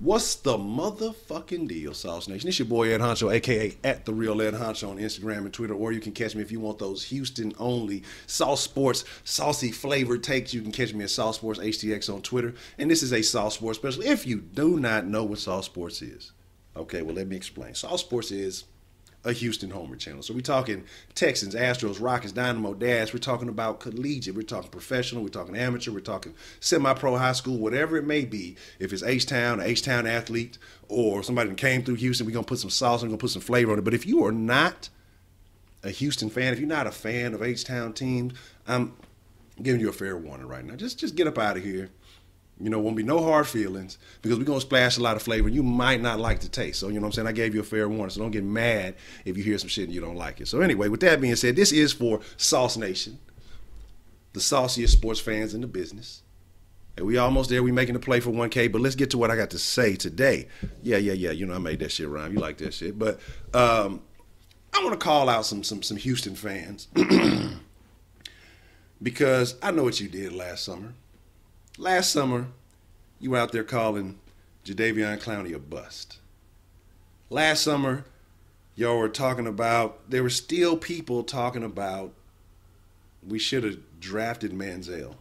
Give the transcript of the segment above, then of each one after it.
What's the motherfucking deal, SauceNation? It's your boy Ed Honcho, a.k.a. at The Real Ed Honcho on Instagram and Twitter, or you can catch me if you want those Houston-only Sauce Sports, saucy flavored takes. You can catch me at Sauce Sports HTX on Twitter, and this is a Sauce Sports special. If you do not know what Sauce Sports is, okay, well, let me explain. Sauce Sports is a Houston homer channel. So we're talking Texans, Astros, Rockets, Dynamo, Dash. We're talking about collegiate. We're talking professional. We're talking amateur. We're talking semi-pro, high school, whatever it may be. If it's HTOWN, an HTOWN athlete, or somebody that came through Houston, we're going to put some sauce and we're going to put some flavor on it. But if you are not a Houston fan, if you're not a fan of HTOWN teams, I'm giving you a fair warning right now. Just get up out of here. You know, won't be no hard feelings because we're going to splash a lot of flavor and you might not like the taste. So, you know what I'm saying? I gave you a fair warning, so don't get mad if you hear some shit and you don't like it. So anyway, with that being said, this is for SauceNation, the sauciest sports fans in the business. And we almost there. We making a play for 1K, but let's get to what I got to say today. Yeah. You know, I made that shit rhyme. You like that shit. But I want to call out some Houston fans because I know what you did last summer. Last summer, you were out there calling Jadeveon Clowney a bust. Last summer, y'all were talking about, there were still people talking about we should have drafted Manziel.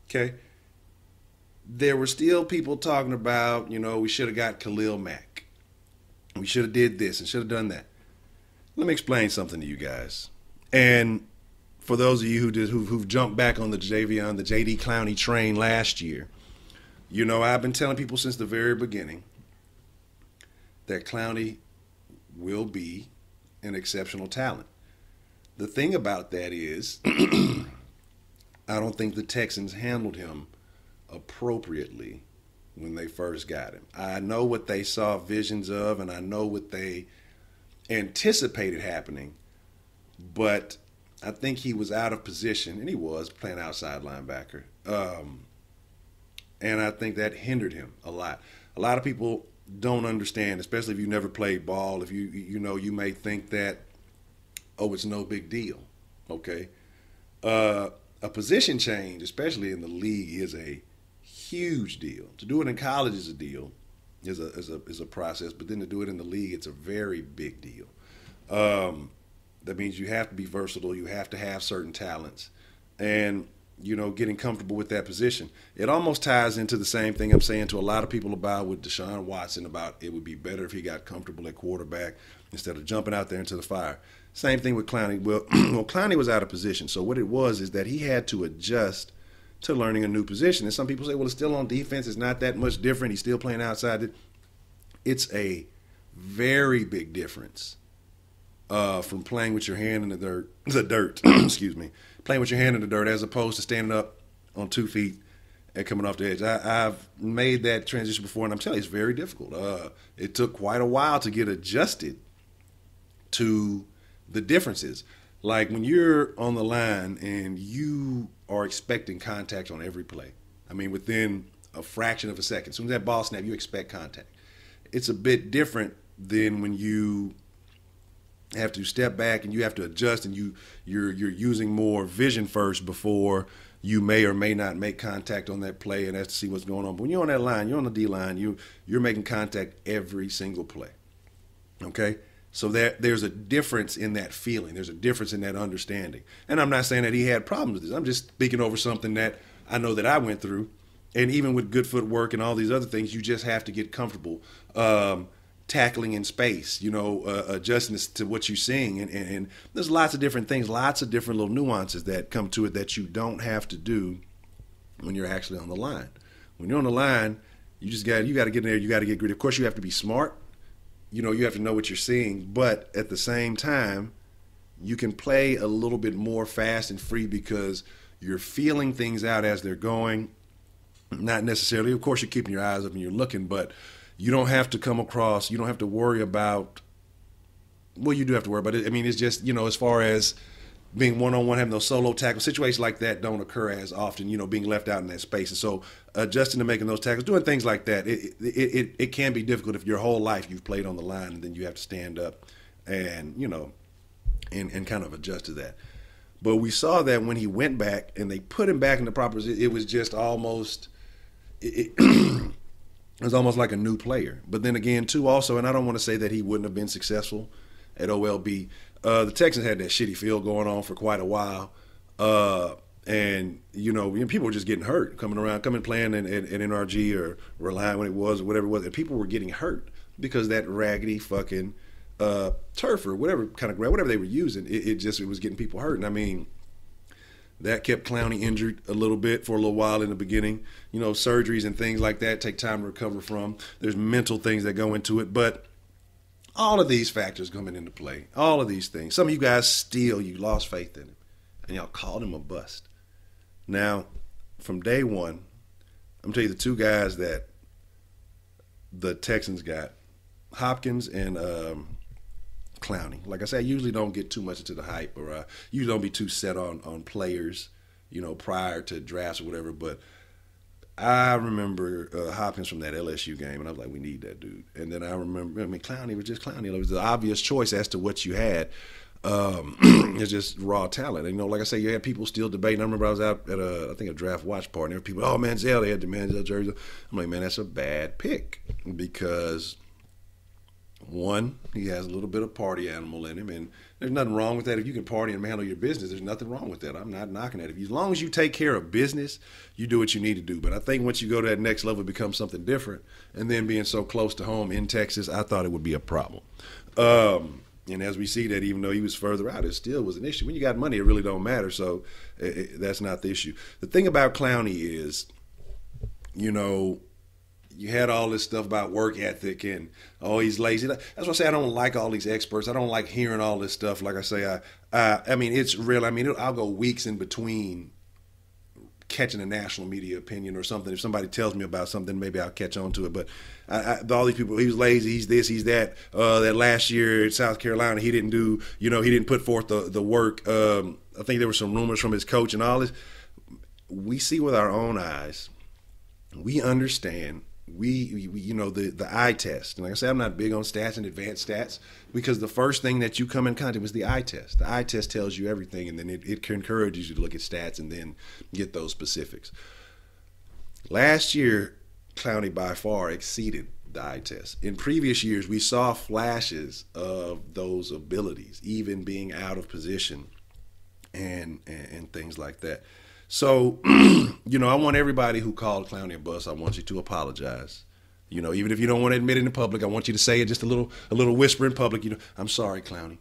Okay? There were still people talking about, you know, we should have got Khalil Mack. We should have did this and should have done that. Let me explain something to you guys. And for those of you who've jumped back on the Jadeveon, the JD Clowney train last year, you know, I've been telling people since the very beginning that Clowney will be an exceptional talent. The thing about that is I don't think the Texans handled him appropriately when they first got him. I know what they saw visions of and I know what they anticipated happening, but I think he was out of position, and he was playing outside linebacker. And I think that hindered him a lot. A lot of people don't understand, especially if you never played ball. If you know, you may think that, oh, it's no big deal. Okay, a position change, especially in the league, is a huge deal. To do it in college is a deal, is a process, but then to do it in the league, it's a very big deal. That means you have to be versatile. You have to have certain talents. And, you know, getting comfortable with that position. It almost ties into the same thing I'm saying to a lot of people about with Deshaun Watson about it would be better if he got comfortable at quarterback instead of jumping out there into the fire. Same thing with Clowney. Well, Clowney was out of position. So what it was is that he had to adjust to learning a new position. And some people say, well, it's still on defense. It's not that much different. He's still playing outside. It's a very big difference. From playing with your hand in the dirt, excuse me, playing with your hand in the dirt as opposed to standing up on 2 feet and coming off the edge. I've made that transition before, and I'm telling you, it's very difficult. It took quite a while to get adjusted to the differences. Like when you're on the line and you are expecting contact on every play. I mean, within a fraction of a second. As soon as that ball snaps, you expect contact. It's a bit different than when you have to step back and you have to adjust and you're using more vision first before you may or may not make contact on that play and have to see what's going on. But when you're on that line, you're on the D line, you're making contact every single play. Okay? So there's a difference in that feeling. There's a difference in that understanding. And I'm not saying that he had problems with this. I'm just speaking over something that I know that I went through. And even with good footwork and all these other things, you just have to get comfortable. Tackling in space, you know, adjusting to what you're seeing. And there's lots of different things, lots of different little nuances that come to it that you don't have to do when you're actually on the line. When you're on the line, you got to get in there, you got to get gritty. Of course, you have to be smart. You know, you have to know what you're seeing. But at the same time, you can play a little bit more fast and free because you're feeling things out as they're going. Not necessarily. Of course, you're keeping your eyes up and you're looking, but you don't have to come across, you don't have to worry about, well, you do have to worry about it. I mean, it's just, you know, as far as being one-on-one, having those solo tackles, situations like that don't occur as often, you know, being left out in that space. And so adjusting to making those tackles, doing things like that, it can be difficult if your whole life you've played on the line and then you have to stand up and, you know, and kind of adjust to that. But we saw that when he went back and they put him back in the proper position, it was just almost It was almost like a new player. But then again, too, also, and I don't want to say that he wouldn't have been successful at OLB. The Texans had that shitty field going on for quite a while. And, people were just getting hurt, coming playing in NRG or Reliant when it was, or whatever it was. And people were getting hurt because that raggedy fucking turf or whatever kind of ground, whatever they were using, it was getting people hurt. And I mean, that kept Clowney injured a little bit for a little while in the beginning. Surgeries and things like that take time to recover from. There's mental things that go into it. But all of these factors coming into play, all of these things. Some of you guys you lost faith in him. And y'all called him a bust. Now, from day one, I'm telling you the two guys that the Texans got, Hopkins and Clowney. Like I said, I usually don't get too much into the hype, or I usually don't be too set on players, prior to drafts or whatever. But I remember Hopkins from that LSU game, and I was like, we need that dude. And then Clowney was just Clowney. It was the obvious choice as to what you had. It's just raw talent. And, like I say, you had people still debating. I remember I was out at a draft watch party, and there were people, Manziel, they had the Manziel jersey. I'm like, man, that's a bad pick because, one, he has a little bit of party animal in him, and there's nothing wrong with that. If you can party and handle your business, there's nothing wrong with that. I'm not knocking it. As long as you take care of business, you do what you need to do. But I think once you go to that next level, it becomes something different. And then being so close to home in Texas, I thought it would be a problem. And as we see that, even though he was further out, it still was an issue. When you got money, it really don't matter. So that's not the issue. The thing about Clowney is, you had all this stuff about work ethic and, he's lazy. That's why I say I don't like all these experts. I don't like hearing all this stuff. Like I say, I mean, it's real. I mean, I'll go weeks in between catching a national media opinion or something. If somebody tells me about something, maybe I'll catch on to it. But all these people, he was lazy, he's this, he's that. That last year at South Carolina, he didn't do, he didn't put forth the work. I think there were some rumors from his coach and all this. We see with our own eyes. We understand. The eye test. And like I said, I'm not big on stats and advanced stats because the first thing that you come in contact with is the eye test. The eye test tells you everything, and then it encourages you to look at stats and then get those specifics. Last year, Clowney by far exceeded the eye test. In previous years, we saw flashes of those abilities, even being out of position and things like that. So, I want everybody who called Clowney a bust, I want you to apologize. Even if you don't want to admit it in public, I want you to say it just a little whisper in public. I'm sorry, Clowney.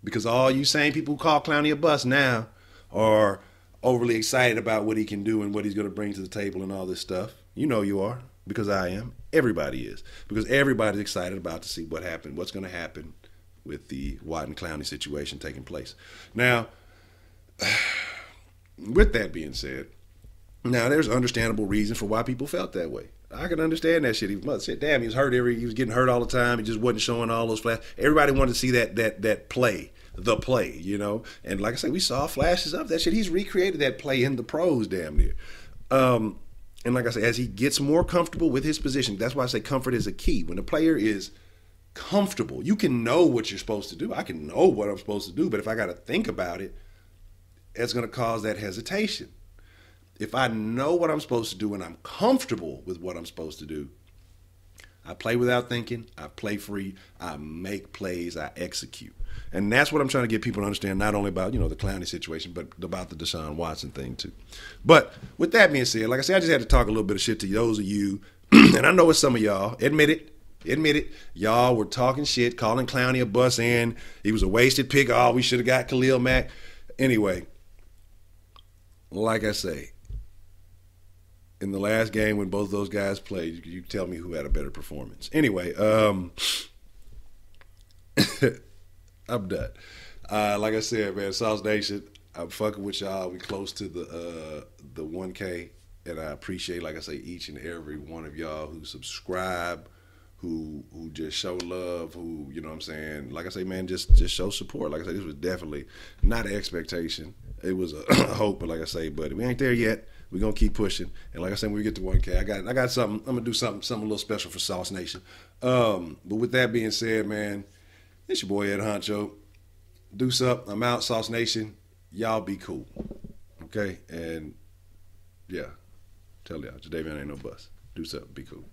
Because all you same people who call Clowney a bust now are overly excited about what he can do and what he's going to bring to the table and all this stuff. You are, because I am. Everybody is. Because everybody's excited about to see what's going to happen with the Watt and Clowney situation taking place. Now, with that being said, now there's understandable reason for why people felt that way. I can understand that shit. He was hurt he was getting hurt all the time. He just wasn't showing all those flashes. Everybody wanted to see that play, And like I said, we saw flashes of that shit. He's recreated that play in the pros damn near. And like I said, as he gets more comfortable with his position, that's why I say comfort is a key. When a player is comfortable, you can know what you're supposed to do. I can know what I'm supposed to do, but if I got to think about it, it's going to cause that hesitation. If I know what I'm supposed to do and I'm comfortable with what I'm supposed to do, I play without thinking, I play free, I make plays, I execute. And that's what I'm trying to get people to understand, not only about, the Clowney situation, but about the Deshaun Watson thing too. But with that being said, like I said, I just had to talk a little bit of shit to those of you, and I know it's some of y'all, admit it, y'all were talking shit, calling Clowney a bust, and he was a wasted pick, we should have got Khalil Mack. Anyway, like I say, in the last game when both those guys played, you tell me who had a better performance. Anyway, I'm done. Like I said, man, SauceNation, I'm fucking with y'all. We close to the 1K, and I appreciate, like I say, each and every one of y'all who subscribe, who just show love, who, what I'm saying, like I say, man, just show support. Like I said, this was definitely not an expectation. It was a hope, but like I say, but we ain't there yet. We're going to keep pushing. And like I said, when we get to 1K, I got something. I'm going to do something a little special for SauceNation. But with that being said, man, it's your boy Ed Honcho. Deuce up. I'm out, SauceNation. Y'all be cool. Okay? And, yeah, tell y'all, Jadeveon ain't no bust. Deuce up. Be cool.